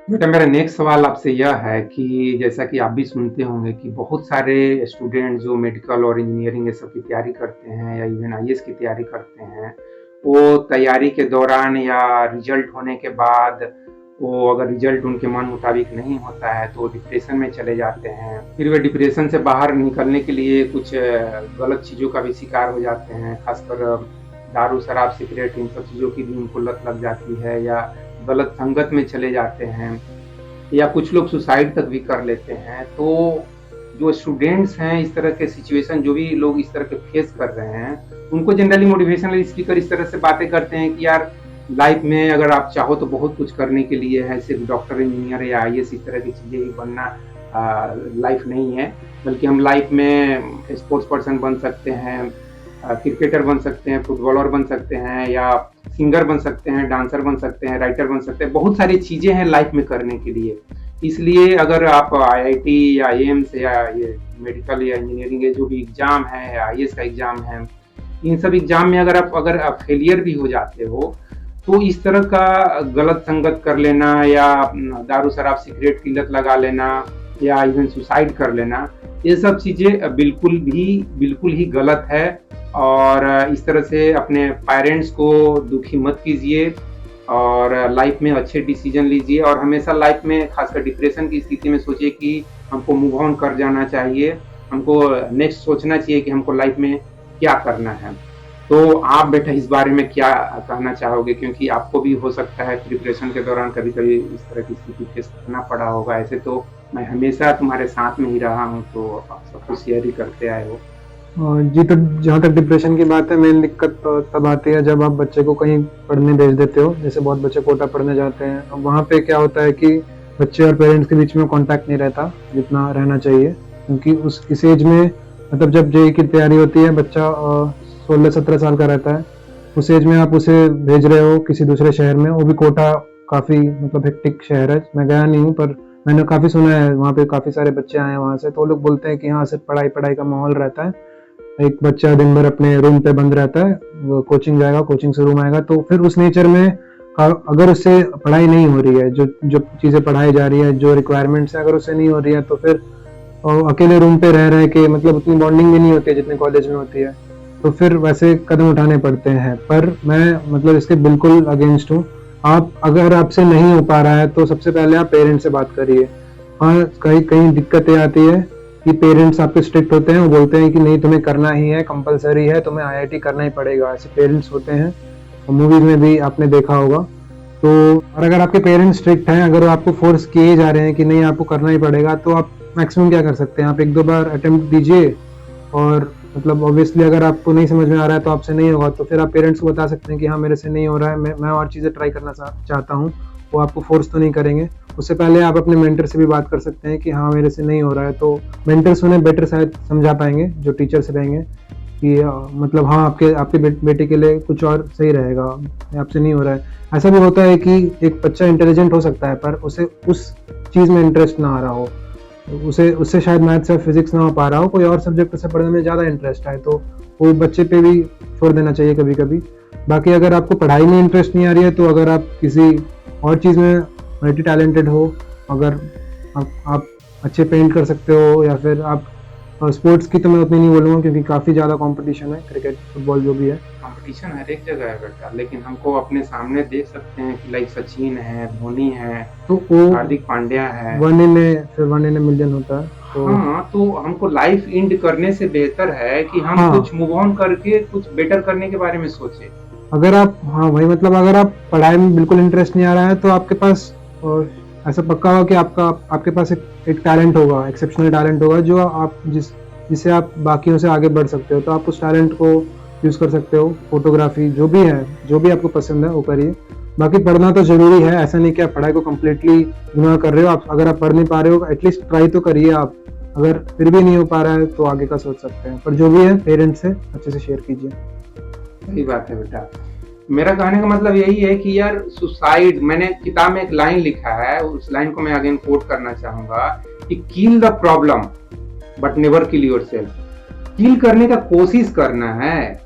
बेटा, मेरा नेक्स्ट सवाल आपसे यह है कि जैसा कि आप भी सुनते होंगे कि बहुत सारे स्टूडेंट जो मेडिकल और इंजीनियरिंग ये सब की तैयारी करते हैं या इवन आईएएस की तैयारी करते हैं, वो तैयारी के दौरान या रिजल्ट होने के बाद वो अगर रिजल्ट उनके मन मुताबिक नहीं होता है तो डिप्रेशन में चले जाते हैं। फिर वे डिप्रेशन से बाहर निकलने के लिए कुछ गलत चीज़ों का भी शिकार हो जाते हैं, खासकर दारू, शराब, सिगरेट इन सब चीज़ों की भी उनको लत लग जाती है या गलत संगत में चले जाते हैं या कुछ लोग सुसाइड तक भी कर लेते हैं। तो जो स्टूडेंट्स हैं इस तरह के सिचुएशन जो भी लोग इस तरह के फेस कर रहे हैं, उनको जनरली मोटिवेशनल स्पीकर इस तरह से बातें करते हैं कि यार लाइफ में अगर आप चाहो तो बहुत कुछ करने के लिए है, सिर्फ डॉक्टर, इंजीनियर या आईएएस इस तरह की चीज़ें ही बनना लाइफ नहीं है, बल्कि हम लाइफ में स्पोर्ट्स पर्सन बन सकते हैं, क्रिकेटर बन सकते हैं, फुटबॉलर बन सकते हैं या सिंगर बन सकते हैं, डांसर बन सकते हैं, राइटर बन सकते हैं। बहुत सारी चीज़ें हैं लाइफ में करने के लिए। इसलिए अगर आप आईआईटी या एम्स या ये मेडिकल या इंजीनियरिंग के जो भी एग्ज़ाम है या आईएएस का एग्ज़ाम है, इन सब एग्ज़ाम में अगर आप फेलियर भी हो जाते हो, तो इस तरह का गलत संगत कर लेना या दारू, शराब, सिगरेट की लत लगा लेना या इवन सुसाइड कर लेना, ये सब चीज़ें बिल्कुल ही गलत है। और इस तरह से अपने पेरेंट्स को दुखी मत कीजिए और लाइफ में अच्छे डिसीजन लीजिए और हमेशा लाइफ में खासकर डिप्रेशन की स्थिति में सोचिए कि हमको मूव ऑन कर जाना चाहिए, हमको नेक्स्ट सोचना चाहिए कि हमको लाइफ में क्या करना है। तो आप बेटा इस बारे में क्या कहना चाहोगे? क्योंकि आपको भी हो सकता है डिप्रेशन के दौरान कभी-कभी इस तरह की स्थिति फेस करना पड़ा होगा। ऐसे तो मैं हमेशा तुम्हारे साथ में ही रहा हूँ, तो आप सब कुछ शेयर ही करते आए हो। जी, तो जहाँ तक डिप्रेशन की बात है, मेन दिक्कत तो तब आती है जब आप बच्चे को कहीं पढ़ने भेज देते हो। जैसे बहुत बच्चे कोटा पढ़ने जाते हैं, अब वहाँ पे क्या होता है कि बच्चे और पेरेंट्स के बीच में कॉन्टैक्ट नहीं रहता जितना रहना चाहिए, क्योंकि उस इस एज में, मतलब जब जेईई की तैयारी होती है, बच्चा 16-17 साल का रहता है। उस एज में आप उसे भेज रहे हो किसी दूसरे शहर में, वो भी कोटा काफ़ी मतलब हेक्टिक शहर है। मैं गया नहीं हूँ, पर मैंने काफ़ी सुना है, वहाँ पे काफ़ी सारे बच्चे आए हैं वहाँ से, तो वो लोग बोलते हैं कि हाँ, सिर्फ पढ़ाई पढ़ाई का माहौल रहता है। एक बच्चा दिन भर अपने रूम पे बंद रहता है, वो कोचिंग जाएगा, कोचिंग से रूम आएगा, तो फिर उस नेचर में अगर उससे पढ़ाई नहीं हो रही है, जो जो चीज़ें पढ़ाई जा रही है, जो रिक्वायरमेंट्स है, अगर उससे नहीं हो रही है, तो फिर अकेले रूम पे रह रहे के मतलब उतनी बॉन्डिंग भी नहीं होती है जितनी कॉलेज में होती है, तो फिर वैसे कदम उठाने पड़ते हैं। पर मैं मतलब इसके बिल्कुल अगेंस्ट हूँ। आप अगर आपसे नहीं हो पा रहा है तो सबसे पहले आप पेरेंट्स से बात करिए। हाँ, कहीं कहीं दिक्कतें आती है कि पेरेंट्स आपके स्ट्रिक्ट होते हैं, वो बोलते हैं कि नहीं, तुम्हें करना ही है, कंपलसरी है, तुम्हें आईआईटी करना ही पड़ेगा, ऐसे पेरेंट्स होते हैं, और मूवीज में भी आपने देखा होगा। तो और अगर आपके पेरेंट्स स्ट्रिक्ट हैं, अगर वो आपको फोर्स किए जा रहे हैं कि नहीं आपको करना ही पड़ेगा, तो आप मैक्सिमम क्या कर सकते हैं, आप एक दो बार अटेम्प्ट दीजिए, और मतलब ऑब्वियसली अगर आपको नहीं समझ में आ रहा है तो आपसे नहीं होगा, तो फिर आप पेरेंट्स को बता सकते हैं कि हाँ, मेरे से नहीं हो रहा है, मैं और चीज़ें ट्राई करना चाहता हूँ। वो आपको फोर्स तो नहीं करेंगे। उससे पहले आप अपने मेंटर से भी बात कर सकते हैं कि हाँ, मेरे से नहीं हो रहा है, तो मेंटर्स उन्हें बेटर शायद समझा पाएंगे, जो टीचर्स रहेंगे, कि मतलब हाँ, आपके आपके बेटे के लिए कुछ और सही रहेगा, आपसे नहीं हो रहा है। ऐसा भी होता है कि एक बच्चा इंटेलिजेंट हो सकता है, पर उसे उस चीज़ में इंटरेस्ट ना आ रहा हो, उसे उससे शायद मैथ्स या फिजिक्स ना हो पा रहा हो, कोई और सब्जेक्ट से पढ़ने में ज़्यादा इंटरेस्ट है, तो वो बच्चे पे भी छोड़ देना चाहिए कभी कभी। बाकी अगर आपको पढ़ाई में इंटरेस्ट नहीं आ रही है, तो अगर आप किसी और चीज़ में मल्टी टैलेंटेड हो, अगर आप अच्छे पेंट कर सकते हो, या फिर आप स्पोर्ट्स की तो मैं उतनी नहीं बोलूँगा, क्योंकि काफ़ी ज़्यादा कंपटीशन है, क्रिकेट, फुटबॉल जो भी है। कंपटीशन हर एक जगह है बेटा, लेकिन हमको अपने सामने देख सकते हैं कि लाइक सचिन है, धोनी है, तो वो हार्दिक पांड्या है। 1 in a million होता है, तो हाँ, तो हमको लाइफ एंड करने से बेहतर है कि हम हाँ, कुछ मूव ऑन करके कुछ बेटर करने के बारे में सोचें। अगर आप, हाँ वही मतलब, अगर आप पढ़ाई में बिल्कुल इंटरेस्ट नहीं आ रहा है, तो आपके पास ऐसा पक्का होगा कि आपके पास एक टैलेंट होगा, एक्सेप्शनल टैलेंट होगा, जो आप जिससे आप बाकियों से आगे बढ़ सकते हो, तो आप उस टैलेंट को यूज़ कर सकते हो। फोटोग्राफी जो भी है, जो भी आपको पसंद है वो करिए। बाकी पढ़ना तो ज़रूरी है, ऐसा नहीं कि आप पढ़ाई को कम्प्लीटली इग्नोर कर रहे हो। आप अगर आप पढ़ नहीं पा रहे हो, एटलीस्ट ट्राई तो करिए आप। अगर फिर भी नहीं हो पा रहा है तो आगे का सोच सकते हैं, पर जो भी है पेरेंट्स से अच्छे से शेयर कीजिए। सही बात है बेटा। मेरा कहने का मतलब यही है कि यार सुसाइड, मैंने किताब में एक लाइन लिखा है, उस लाइन को मैं अगेन कोट करना चाहूंगा कि kill the problem but never kill yourself. Kill करने का कोशिश करना है,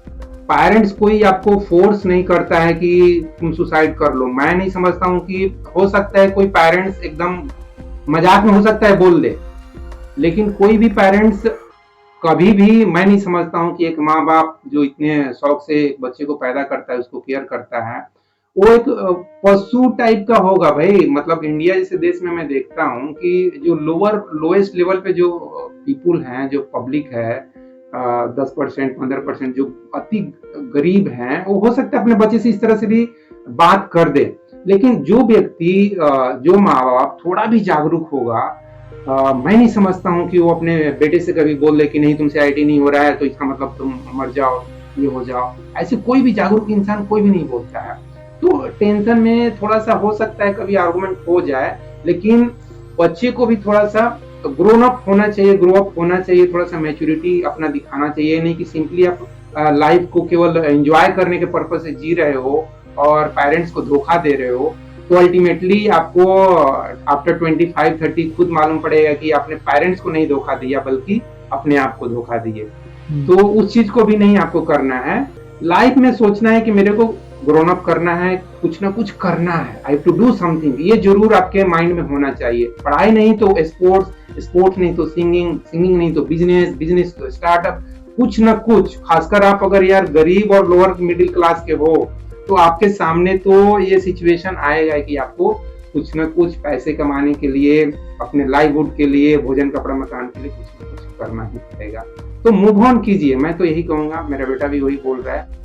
पेरेंट्स कोई आपको फोर्स नहीं करता है कि तुम सुसाइड कर लो। मैं नहीं समझता हूँ कि हो सकता है कोई पेरेंट्स एकदम मजाक में हो सकता है बोल दे, लेकिन कोई भी पेरेंट्स कभी भी, मैं नहीं समझता हूँ कि एक माँ बाप जो इतने शौक से एक बच्चे को पैदा करता है, उसको केयर करता है, वो एक पशु टाइप का होगा भाई। मतलब इंडिया जैसे देश में मैं देखता हूँ कि जो लोएस्ट लेवल पे जो पीपुल हैं, जो पब्लिक है, 10% 15% जो अति गरीब हैं, वो हो सकता है अपने बच्चे से इस तरह से भी बात कर दे। लेकिन जो व्यक्ति, जो माँ बाप थोड़ा भी जागरूक होगा, मैं नहीं समझता हूँ कि वो अपने बेटे से कभी बोल दे कि नहीं तुमसे आईटी नहीं हो रहा है तो इसका मतलब तुम मर जाओ, ये हो जाओ। ऐसे कोई भी जागरूक इंसान कोई भी नहीं बोलता है। तो टेंशन में थोड़ा सा हो सकता है कभी आर्गुमेंट हो जाए, लेकिन बच्चे को भी थोड़ा सा ग्रोन अप होना चाहिए, ग्रो अप होना चाहिए, थोड़ा सा मैच्योरिटी अपना दिखाना चाहिए। नहीं कि सिंपली आप लाइफ को केवल एंजॉय करने के पर्पज से जी रहे हो और पेरेंट्स को धोखा दे रहे हो, तो अल्टीमेटली आपको आफ्टर 25-30 खुद मालूम पड़ेगा कि आपने पेरेंट्स को नहीं धोखा दिया बल्कि अपने आप को धोखा दिए। तो उस चीज को भी नहीं आपको करना है। लाइफ में सोचना है कि मेरे को ग्रोन अप करना है, कुछ ना कुछ करना है, आई टू डू समथिंग, ये जरूर आपके माइंड में होना चाहिए। पढ़ाई नहीं तो स्पोर्ट्स, स्पोर्ट्स नहीं तो सिंगिंग, सिंगिंग नहीं तो बिजनेस, बिजनेस तो स्टार्टअप, कुछ ना कुछ। खासकर आप अगर यार गरीब और लोअर मिडिल क्लास के हो तो आपके सामने तो ये सिचुएशन आएगा कि आपको कुछ ना कुछ पैसे कमाने के लिए, अपने लाइवहुड के लिए, भोजन कपड़ा मकान के लिए कुछ ना कुछ करना ही पड़ेगा। तो मूव ऑन कीजिए, मैं तो यही कहूंगा, मेरा बेटा भी वही बोल रहा है।